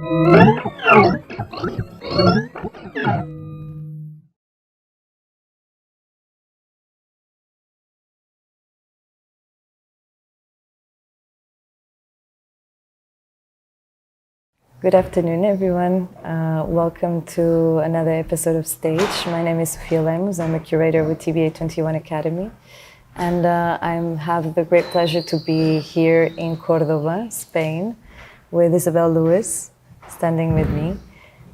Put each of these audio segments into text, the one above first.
Good afternoon, everyone. Welcome to another episode of Stage. My name is Sofia Lemos. I'm a curator with TBA 21 Academy. And I have the great pleasure to be here in Cordoba, Spain, with Isabel Lewis standing with me.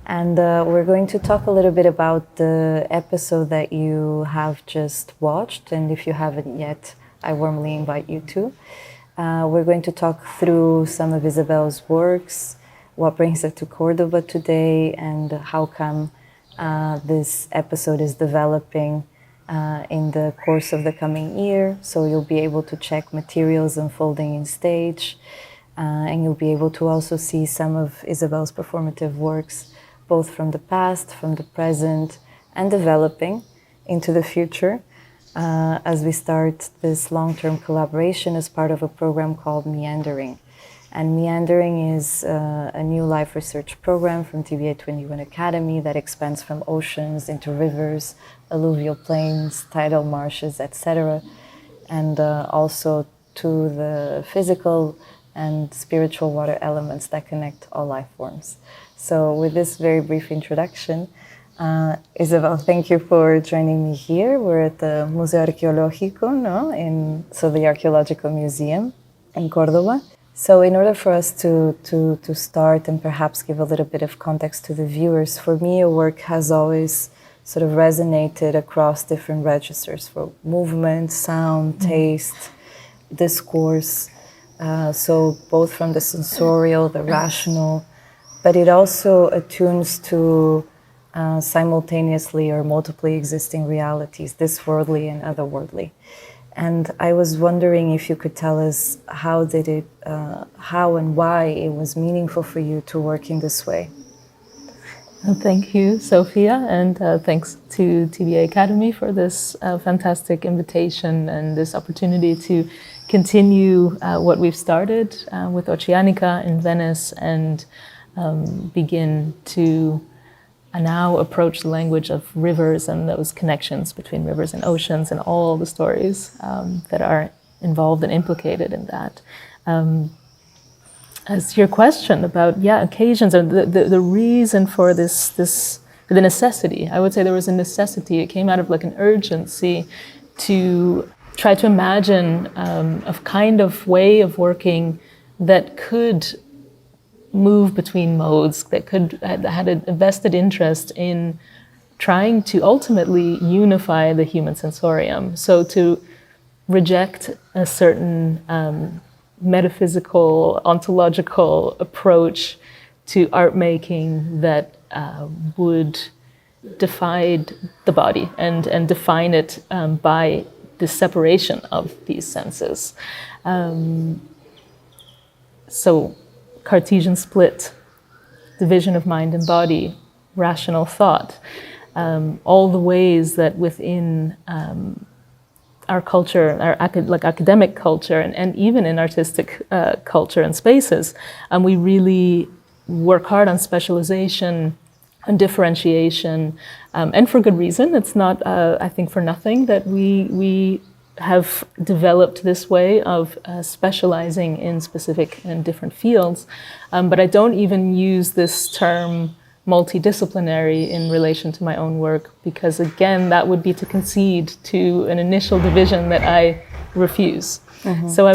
And we're going to talk a little bit about the episode that you have just watched. And if you haven't yet, I warmly invite you to. We're going to talk through some of Isabel's works, what brings her to Cordoba today, and how come this episode is developing in the course of the coming year. So you'll be able to check materials unfolding in Stage, and you'll be able to also see some of Isabel's performative works, both from the past, from the present, and developing into the future as we start this long-term collaboration as part of a program called Meandering. And Meandering is a new life research program from TBA 21 Academy that expands from oceans into rivers, alluvial plains, tidal marshes, etc., and also to the physical and spiritual water elements that connect all life forms. So with this very brief introduction, Isabel, thank you for joining me here. We're at the Museo Archaeologico, the Archaeological Museum in Cordoba. So in order for us to start and perhaps give a little bit of context to the viewers, for me your work has always sort of resonated across different registers for movement, sound, taste, discourse, so both from the sensorial, the rational, but it also attunes to simultaneously or multiply existing realities, this worldly and otherworldly. And I was wondering if you could tell us how and why it was meaningful for you to work in this way. Thank you, Sophia, and thanks to TBA Academy for this fantastic invitation and this opportunity to continue what we've started with O.C.E.A.N.I.C.A in Venice and begin to now approach the language of rivers and those connections between rivers and oceans and all the stories that are involved and implicated in that. As your question about, occasions and the reason for the necessity, I would say there was a necessity. It came out of like an urgency to try to imagine a kind of way of working that could move between modes, that had a vested interest in trying to ultimately unify the human sensorium. So to reject a certain metaphysical, ontological approach to art making that would define the body and define it by the separation of these senses. So Cartesian split, division of mind and body, rational thought, all the ways that within our culture, our academic culture, and even in artistic culture and spaces, we really work hard on specialization and differentiation, and for good reason. It's not, I think, for nothing that we have developed this way of specializing in specific and different fields. But I don't even use this term multidisciplinary in relation to my own work, because again, that would be to concede to an initial division that I refuse. Mm-hmm. So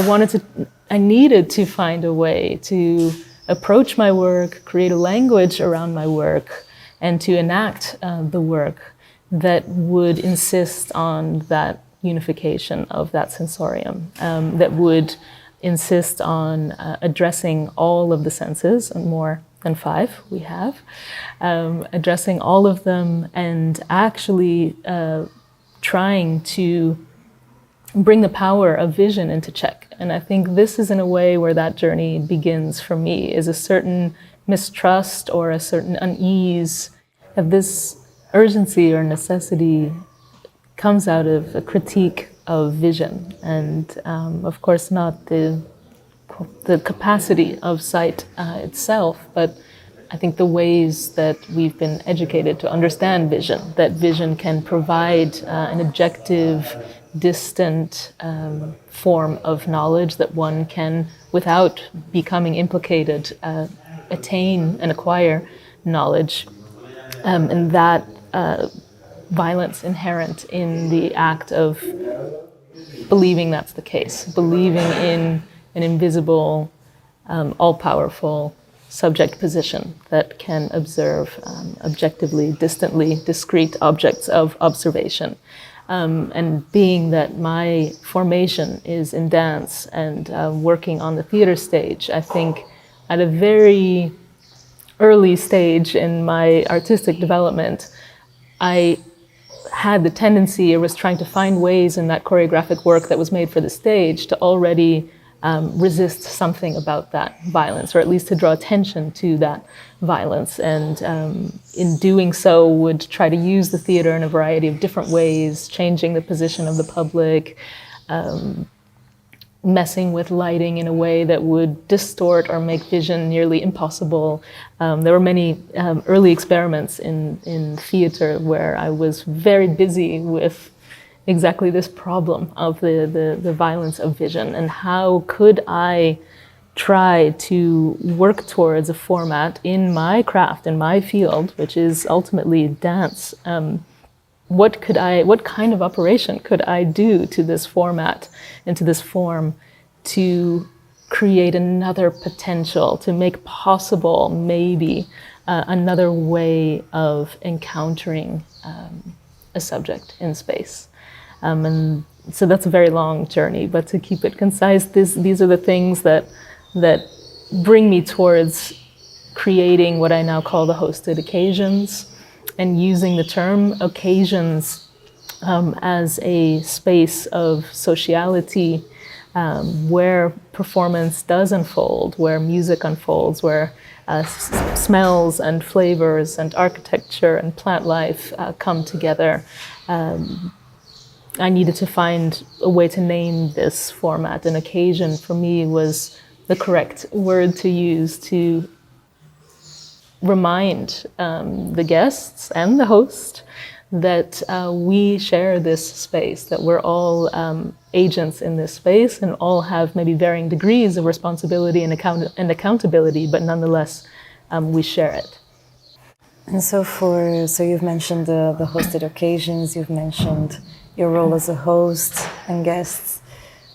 I needed to find a way to approach my work, create a language around my work, and to enact the work that would insist on that unification of that sensorium, that would insist on addressing all of the senses, and more than 5 we have, addressing all of them and actually trying to bring the power of vision into check. And I think this is in a way where that journey begins for me, is a certain mistrust or a certain unease of this urgency or necessity comes out of a critique of vision, and of course not the capacity of sight itself, but I think the ways that we've been educated to understand vision, that vision can provide an objective, distant form of knowledge that one can, without becoming implicated, attain and acquire knowledge. And that violence inherent in the act of believing that's the case, believing in an invisible, all-powerful subject position that can observe objectively, distantly, discrete objects of observation. And being that my formation is in dance and working on the theater stage, I think at a very early stage in my artistic development, I had the tendency, I was trying to find ways in that choreographic work that was made for the stage to already resist something about that violence, or at least to draw attention to that violence. And in doing so, would try to use the theater in a variety of different ways, changing the position of the public, messing with lighting in a way that would distort or make vision nearly impossible. There were many early experiments in theater where I was very busy with exactly this problem of the violence of vision, and how could I try to work towards a format in my craft, in my field, which is ultimately dance. What kind of operation could I do to this format and to this form to create another potential, to make possible maybe another way of encountering a subject in space. And so that's a very long journey, but to keep it concise, these are the things that bring me towards creating what I now call the hosted occasions, and using the term occasions as a space of sociality, where performance does unfold, where music unfolds, where smells and flavors and architecture and plant life come together. I needed to find a way to name this format. An occasion for me was the correct word to use to remind the guests and the host that we share this space, that we're all agents in this space and all have maybe varying degrees of responsibility and accountability, but nonetheless we share it. And so you've mentioned the hosted occasions, you've mentioned your role as a host and guests.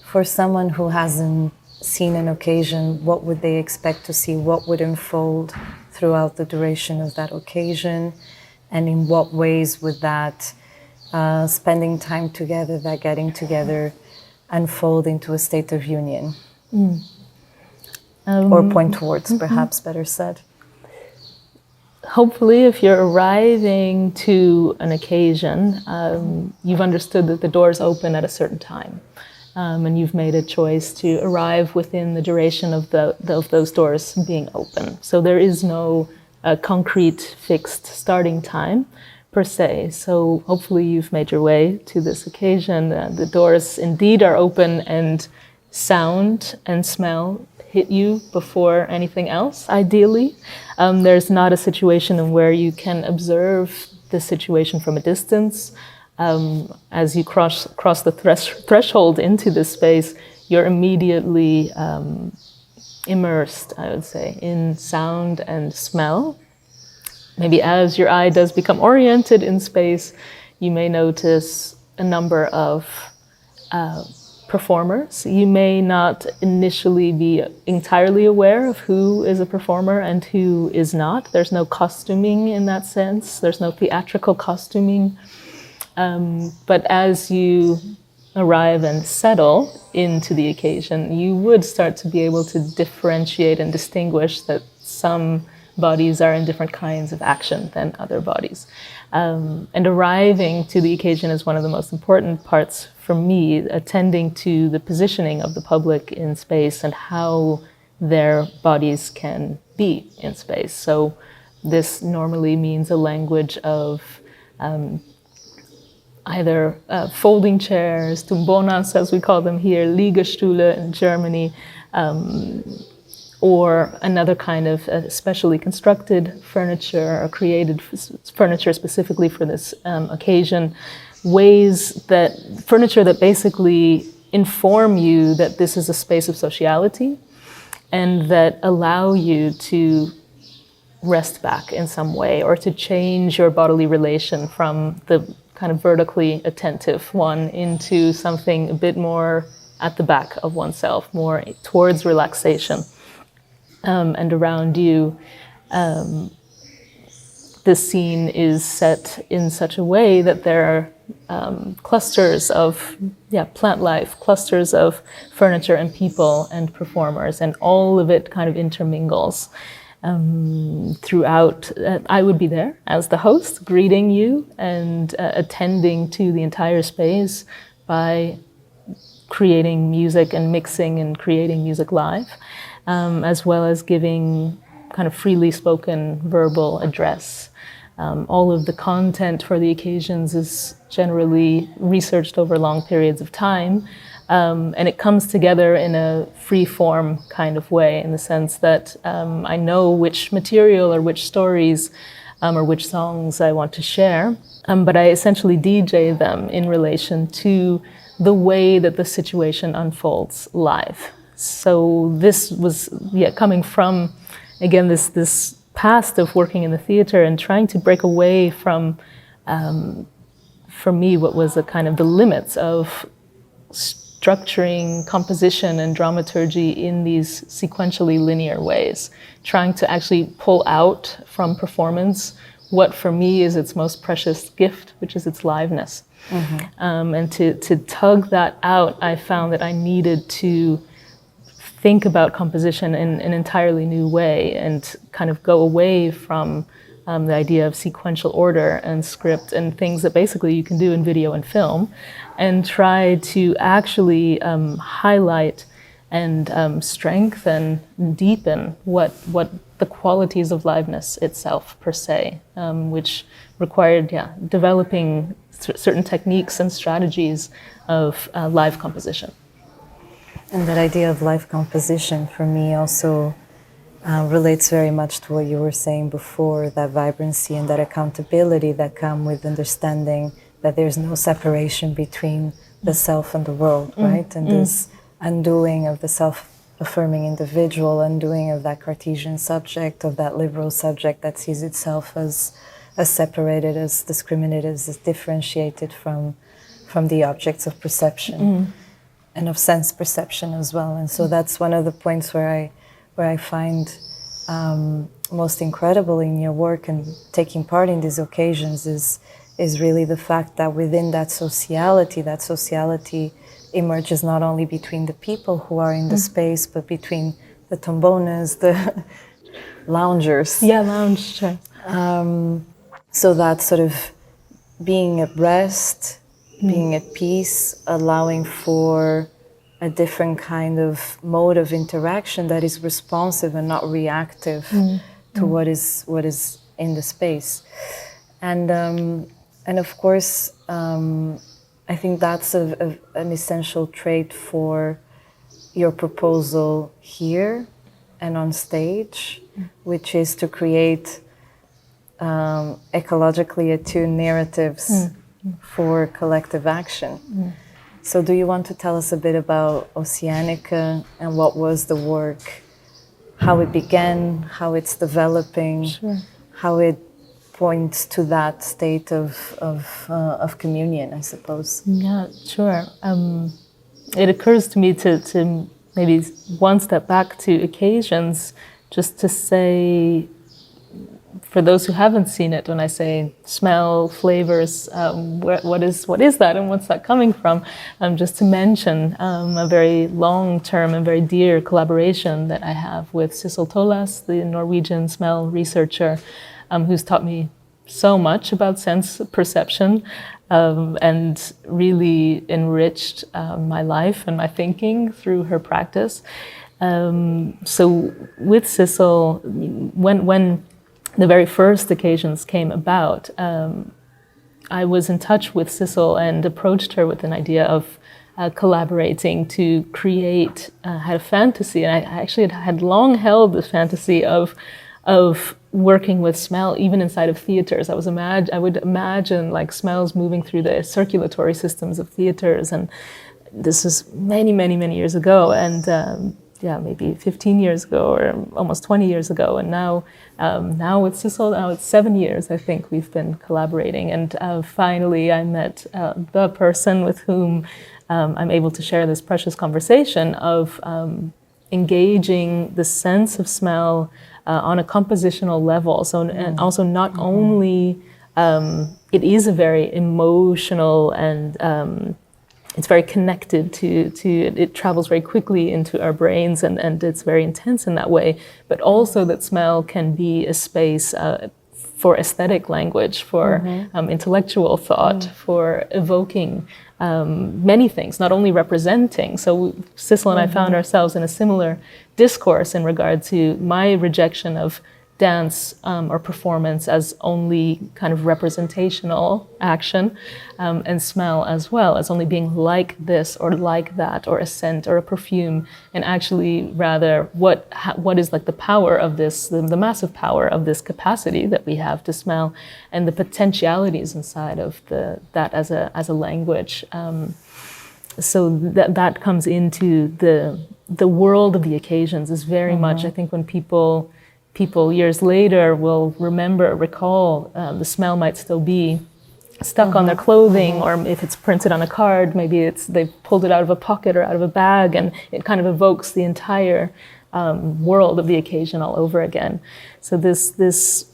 For someone who hasn't seen an occasion, what would they expect to see? What would unfold throughout the duration of that occasion? And in what ways would that spending time together, that getting together, unfold into a state of union? Or point towards, perhaps better said. Hopefully, if you're arriving to an occasion, you've understood that the doors open at a certain time. And you've made a choice to arrive within the duration of those doors being open. So there is no concrete fixed starting time per se. So hopefully you've made your way to this occasion. The doors indeed are open, and sound and smell hit you before anything else, ideally. There's not a situation in where you can observe the situation from a distance. As you cross the threshold into this space, you're immediately immersed, I would say, in sound and smell. Maybe as your eye does become oriented in space, you may notice a number of performers. You may not initially be entirely aware of who is a performer and who is not. There's no costuming in that sense. There's no theatrical costuming. But as you arrive and settle into the occasion, you would start to be able to differentiate and distinguish that some bodies are in different kinds of action than other bodies. And arriving to the occasion is one of the most important parts for me, attending to the positioning of the public in space and how their bodies can be in space. So this normally means a language of either folding chairs, tumbonas as we call them here, Liegestühle in Germany, or another kind of specially constructed furniture or created furniture specifically for this occasion. Furniture that basically inform you that this is a space of sociality and that allow you to rest back in some way, or to change your bodily relation from the kind of vertically attentive one into something a bit more at the back of oneself, more towards relaxation. And around you, this scene is set in such a way that there are clusters of plant life, clusters of furniture and people and performers, and all of it kind of intermingles. Throughout, I would be there as the host, greeting you and attending to the entire space by creating music and mixing and creating music live, as well as giving kind of freely spoken verbal address. All of the content for the occasions is generally researched over long periods of time. And it comes together in a free-form kind of way, in the sense that I know which material or which stories or which songs I want to share, but I essentially DJ them in relation to the way that the situation unfolds live. So this was coming from, again, this past of working in the theater and trying to break away from, for me, what was a kind of the limits of structuring composition and dramaturgy in these sequentially linear ways, trying to actually pull out from performance what for me is its most precious gift, which is its liveness. Mm-hmm. And to tug that out, I found that I needed to think about composition in an entirely new way and kind of go away from the idea of sequential order and script and things that basically you can do in video and film, and try to actually highlight and strengthen, deepen what the qualities of liveness itself per se, which required developing certain techniques and strategies of live composition. And that idea of live composition for me also relates very much to what you were saying before, that vibrancy and that accountability that come with understanding that there's no separation between the self and the world, right? And this undoing of the self-affirming individual, undoing of that Cartesian subject, of that liberal subject that sees itself as separated, as discriminated, as differentiated from the objects of perception and of sense perception as well. And so that's one of the points where I find most incredible in your work and taking part in these occasions is really the fact that within that sociality emerges not only between the people who are in the space, but between the tombonas, the loungers. Yeah, lounge chair. So that sort of being at rest, being at peace, allowing for a different kind of mode of interaction that is responsive and not reactive to what is in the space. And of course, I think that's an essential trait for your proposal here and on stage, which is to create ecologically attuned narratives for collective action. So do you want to tell us a bit about O.C.E.A.N.I.C.A and what was the work, how it began, how it's developing, how it points to that state of communion, I suppose? Yeah, sure. It occurs to me to maybe one step back to occasions, just to say, for those who haven't seen it, when I say smell, flavors, what is that and what's that coming from? Just to mention a very long-term and very dear collaboration that I have with Sissel Tolaas, the Norwegian smell researcher, who's taught me so much about sense perception and really enriched my life and my thinking through her practice. So with Sissel, when the very first occasions came about, I was in touch with Sissel and approached her with an idea of collaborating to create, had a fantasy, and I actually had long held this fantasy of working with smell, even inside of theaters. I would imagine like smells moving through the circulatory systems of theaters, and this is many, many, many years ago, and maybe 15 years ago or almost 20 years ago, and now it's 7 years, I think, we've been collaborating, and finally I met the person with whom I'm able to share this precious conversation of engaging the sense of smell on a compositional level. So, and also not only, it is a very emotional and it's very connected to it travels very quickly into our brains, and it's very intense in that way, but also that smell can be a space for aesthetic language, for intellectual thought, for evoking many things, not only representing. So Sissel and I found ourselves in a similar discourse in regard to my rejection of dance or performance as only kind of representational action, and smell as well as only being like this or like that, or a scent or a perfume, and actually rather what is like the power of this, the massive power of this capacity that we have to smell, and the potentialities inside of that as a language. So that comes into the world of the occasions is very much, I think, when people years later will recall, the smell might still be stuck on their clothing, or if it's printed on a card, maybe they've pulled it out of a pocket or out of a bag, and it kind of evokes the entire world of the occasion all over again. So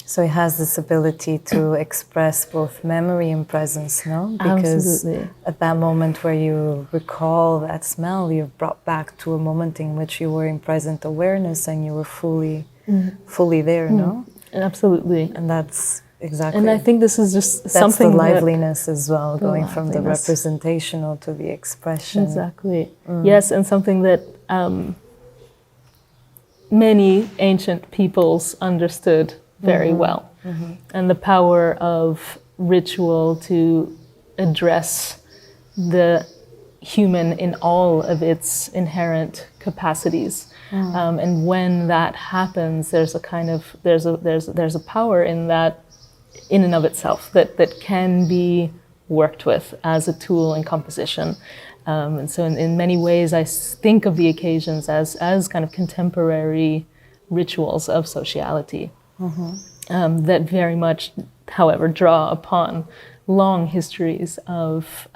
So it has this ability to express both memory and presence, no? Because absolutely. At that moment where you recall that smell, you're brought back to a moment in which you were in present awareness and you were fully there, no? Absolutely. And that's exactly. And I think this is just that's something the liveliness as well, going from the liveliness. representational to the expression. Exactly. Yes, and something that many ancient peoples understood very well. And the power of ritual to address the human in all of its inherent capacities. And when that happens, there's a power in that, in and of itself, that can be worked with as a tool in composition. And so in many ways, I think of the occasions as kind of contemporary rituals of sociality, that very much, however, draw upon long histories of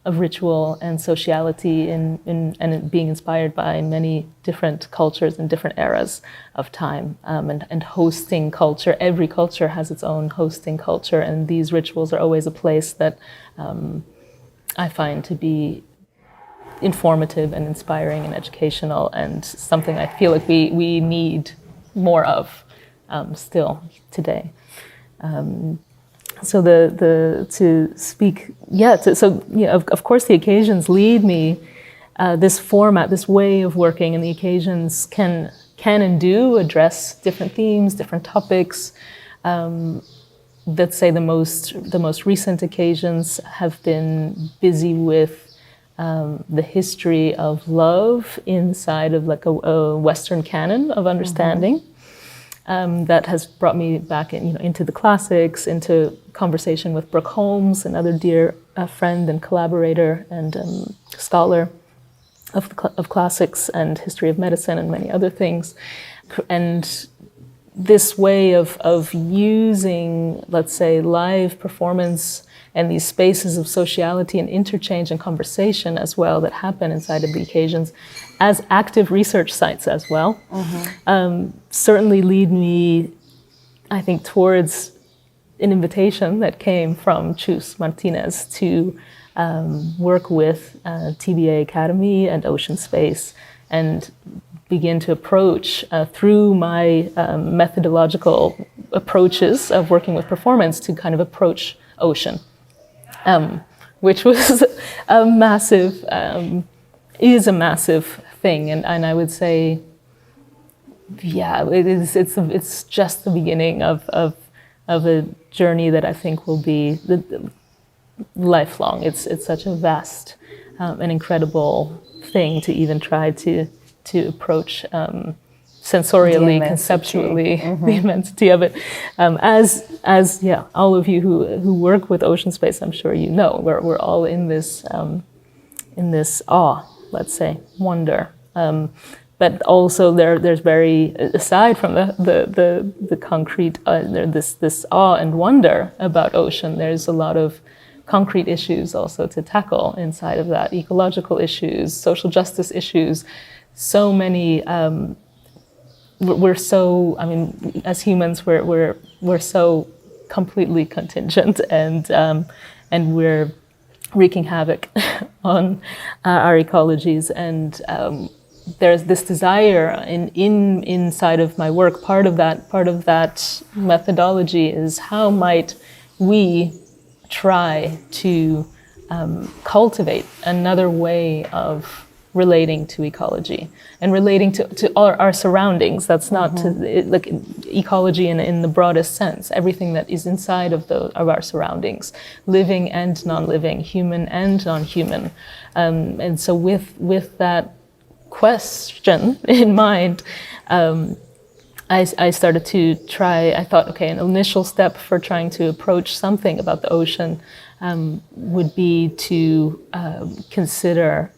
ritual and sociality and being inspired by many different cultures and different eras of time, and hosting culture. Every culture has its own hosting culture, and these rituals are always a place that I find to be informative and inspiring and educational, and something I feel like we need more of still today. So of course the occasions lead me, this format, this way of working, and the occasions can and do address different themes, different topics. Let's say the most recent occasions have been busy with the history of love inside of like a Western canon of understanding. That has brought me back into the classics, into conversation with Brooke Holmes, another dear friend and collaborator and scholar of classics and history of medicine and many other things. And this way of using, let's say, live performance and these spaces of sociality and interchange and conversation as well that happen inside of the occasions as active research sites as well, certainly lead me, I think, towards an invitation that came from Chus Martinez to work with TBA Academy and Ocean Space and begin to approach, through my methodological approaches of working with performance, to kind of approach ocean. Which was is a massive thing, and I would say, it's just the beginning of a journey that I think will be lifelong. It's such a vast an incredible thing to even try to approach sensorially, conceptually, the immensity of it. As all of you who work with ocean space, I'm sure you know, we're all in this awe, let's say, wonder. But also there's very, aside from the concrete, this awe and wonder about ocean, there's a lot of concrete issues also to tackle inside of that, ecological issues, social justice issues. So many, we're so, I mean, as humans, we're so completely contingent, and we're wreaking havoc on our ecologies, and there's this desire inside of my work. Part of that methodology is how might we try to cultivate another way of relating to ecology and relating to our surroundings. That's not like ecology in the broadest sense, everything that is inside of our surroundings, living and non-living, human and non-human. And so with that question in mind, I started to try. I thought, okay, an initial step for trying to approach something about the ocean would be to consider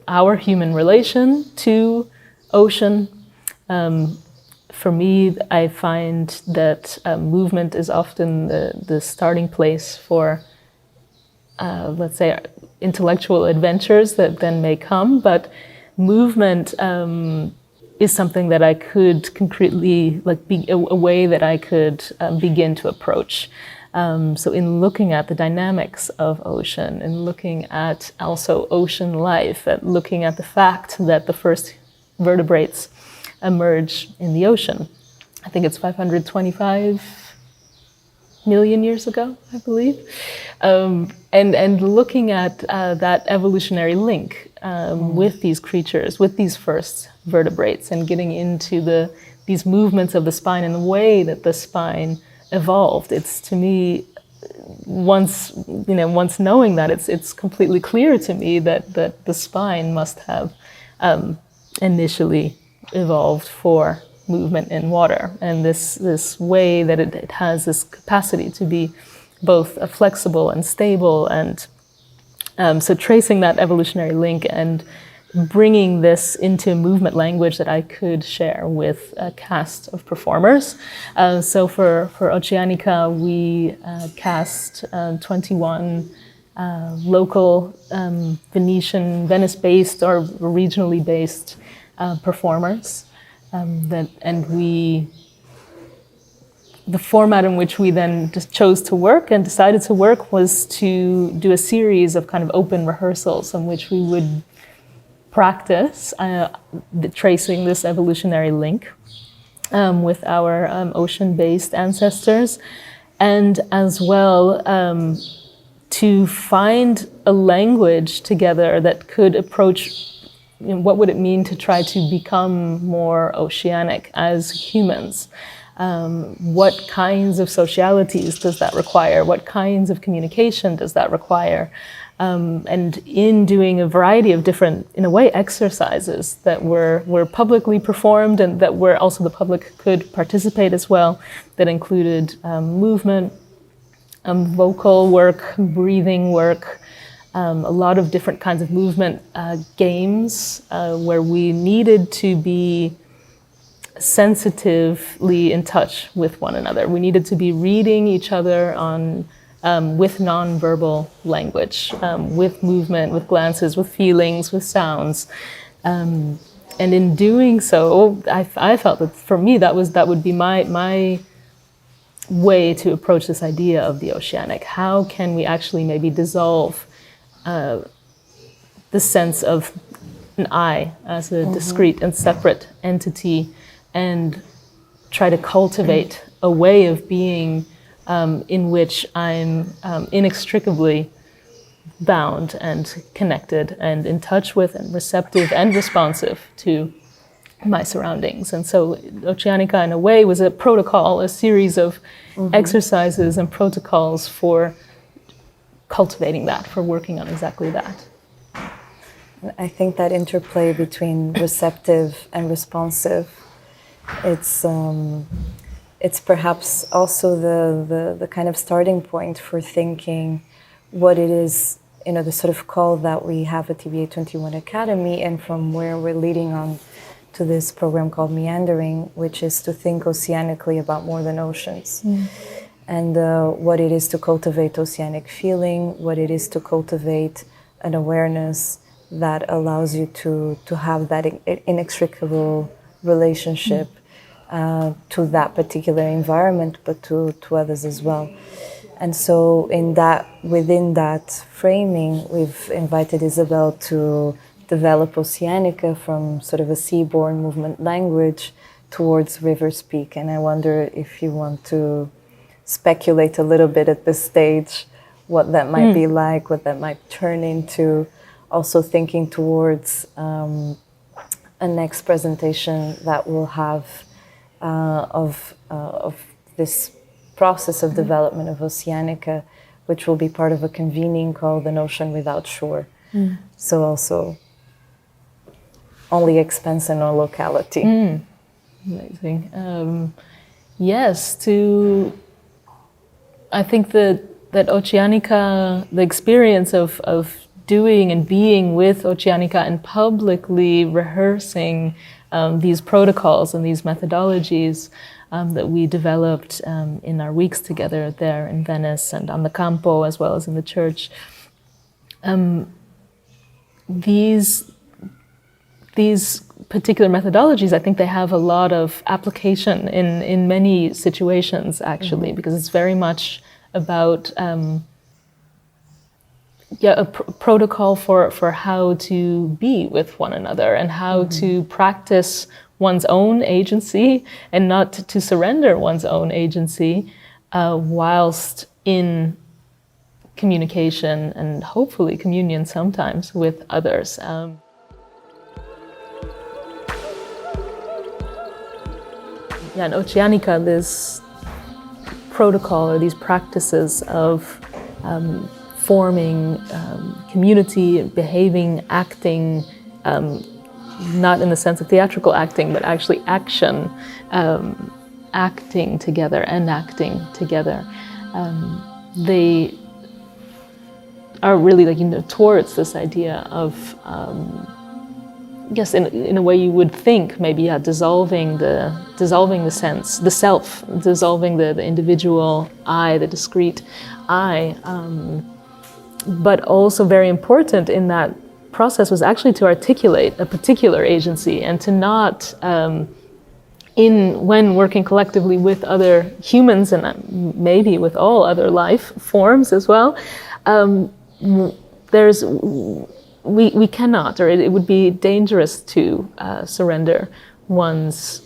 our human relation to ocean. For me, I find that movement is often the starting place for, let's say, intellectual adventures that then may come, but movement is something that I could concretely, like, be a way that I could begin to approach. So in looking at the dynamics of ocean, and looking at also ocean life, at looking at the fact that the first vertebrates emerge in the ocean, I think it's 525 million years ago, I believe, and looking at that evolutionary link with these creatures, with these first vertebrates, and getting into these movements of the spine and the way that the spine evolved. It's, to me, once knowing that, it's completely clear to me that the spine must have initially evolved for movement in water, and this way that it has this capacity to be both flexible and stable, and so tracing that evolutionary link and bringing this into movement language that I could share with a cast of performers. So for O.C.E.A.N.I.C.A, we cast 21 local Venice-based or regionally based performers. The format in which we then just chose to work and decided to work was to do a series of kind of open rehearsals in which we would practice tracing this evolutionary link with our ocean-based ancestors, and as well to find a language together that could approach, what would it mean to try to become more oceanic as humans? What kinds of socialities does that require? What kinds of communication does that require? And in doing a variety of different, in a way, exercises that were publicly performed and that were also the public could participate as well, that included movement, vocal work, breathing work, a lot of different kinds of movement games where we needed to be sensitively in touch with one another. We needed to be reading each other on with nonverbal language, with movement, with glances, with feelings, with sounds. And in doing so, I felt that for me that would be my way to approach this idea of the oceanic. How can we actually maybe dissolve the sense of an I as a discrete and separate entity, and try to cultivate a way of being in which I'm inextricably bound and connected and in touch with and receptive and responsive to my surroundings. And so O.C.E.A.N.I.C.A, in a way, was a protocol, a series of exercises and protocols for cultivating that, for working on exactly that. I think that interplay between receptive and responsive, it's perhaps also the kind of starting point for thinking what it is, the sort of call that we have at TBA 21 Academy, and from where we're leading on to this program called Meandering, which is to think oceanically about more than oceans. And what it is to cultivate oceanic feeling, what it is to cultivate an awareness that allows you to have that inextricable relationship to that particular environment, but to others as well. And so within that framing, we've invited Isabel to develop O.C.E.A.N.I.C.A from sort of a seaborne movement language towards river speak. And I wonder if you want to speculate a little bit at this stage what that might be like, what that might turn into, also thinking towards a next presentation that we'll have of this process of development of O.C.E.A.N.I.C.A, which will be part of a convening called An Ocean Without Shore. So also only expense and no locality. Amazing. Yes, I think that O.C.E.A.N.I.C.A, the experience of doing and being with O.C.E.A.N.I.C.A and publicly rehearsing these protocols and these methodologies that we developed in our weeks together there in Venice and on the campo as well as in the church. These particular methodologies, I think they have a lot of application in many situations, actually, because it's very much about a protocol for how to be with one another and how to practice one's own agency and not to surrender one's own agency whilst in communication and hopefully communion sometimes with others. In O.C.E.A.N.I.C.A, this protocol or these practices of forming community, behaving, acting, not in the sense of theatrical acting, but actually action, acting together, enacting together. They are really towards this idea of yes, in a way you would think maybe dissolving the sense, the self, dissolving the individual I, the discrete I, but also very important in that process was actually to articulate a particular agency and to not, when working collectively with other humans and maybe with all other life forms as well, we cannot, or it would be dangerous to surrender one's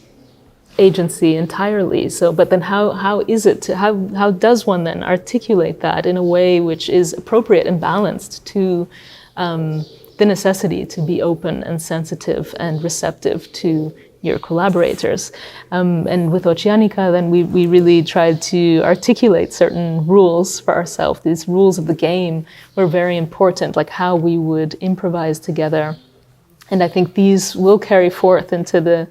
agency entirely. So, but then how does one then articulate that in a way which is appropriate and balanced to the necessity to be open and sensitive and receptive to your collaborators? And with O.C.E.A.N.I.C.A, then we really tried to articulate certain rules for ourselves. These rules of the game were very important, like how we would improvise together. And I think these will carry forth into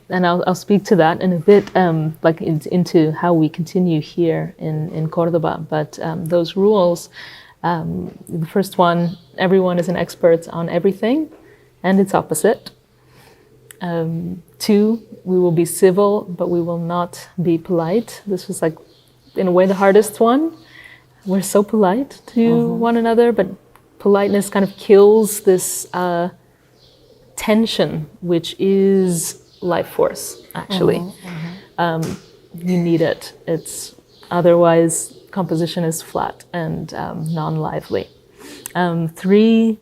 and I'll speak to that in a bit, into how we continue here in Cordoba. But those rules, the first one, everyone is an expert on everything and its opposite. 2, we will be civil, but we will not be polite. This was in a way, the hardest one. We're so polite to one another, but politeness kind of kills this tension, which is life force, actually. You need it. Otherwise, composition is flat and non-lively. 3,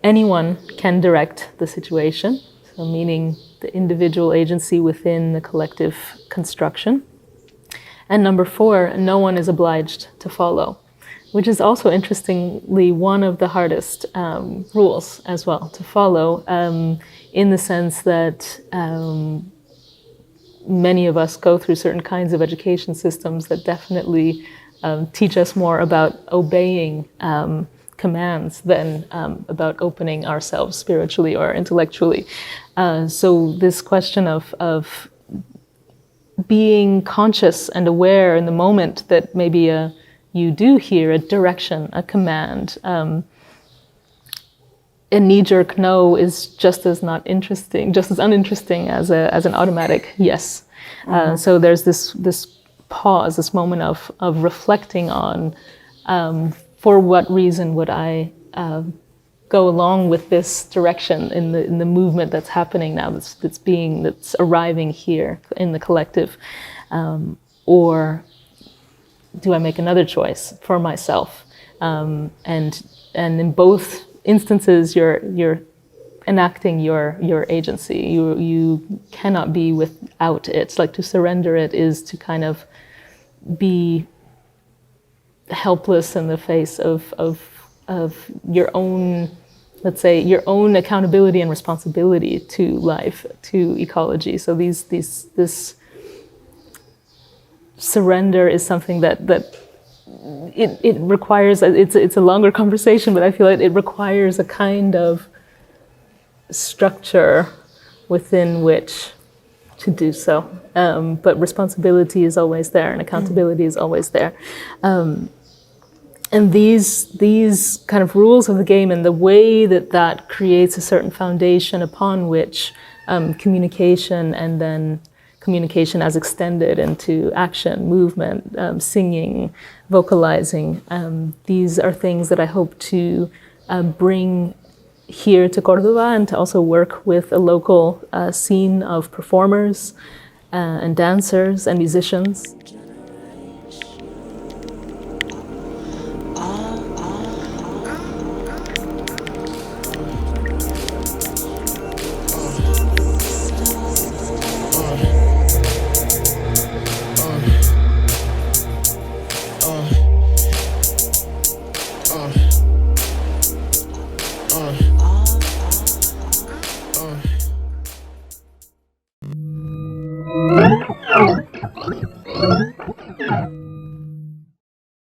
anyone can direct the situation. So meaning the individual agency within the collective construction. And number 4, no one is obliged to follow, which is also interestingly one of the hardest rules as well to follow, in the sense that many of us go through certain kinds of education systems that definitely teach us more about obeying commands than about opening ourselves spiritually or intellectually. So this question of being conscious and aware in the moment that maybe you do hear a direction, a command. A knee-jerk no is just as not interesting, just as uninteresting as an automatic yes. So there's this pause, this moment of reflecting on for what reason would I go along with this direction in the movement that's happening now, that's arriving here in the collective, or do I make another choice for myself? And in both instances, you're enacting your agency. You cannot be without it. Like, to surrender it is to kind of be helpless in the face of your own, let's say, your own accountability and responsibility to life, to ecology. So this surrender is something that it requires. It's a longer conversation, but I feel like it requires a kind of structure within which to do so. But responsibility is always there, and accountability is always there. And these kind of rules of the game and the way that creates a certain foundation upon which communication, and then communication as extended into action, movement, singing, vocalizing. These are things that I hope to bring here to Cordoba, and to also work with a local scene of performers and dancers and musicians.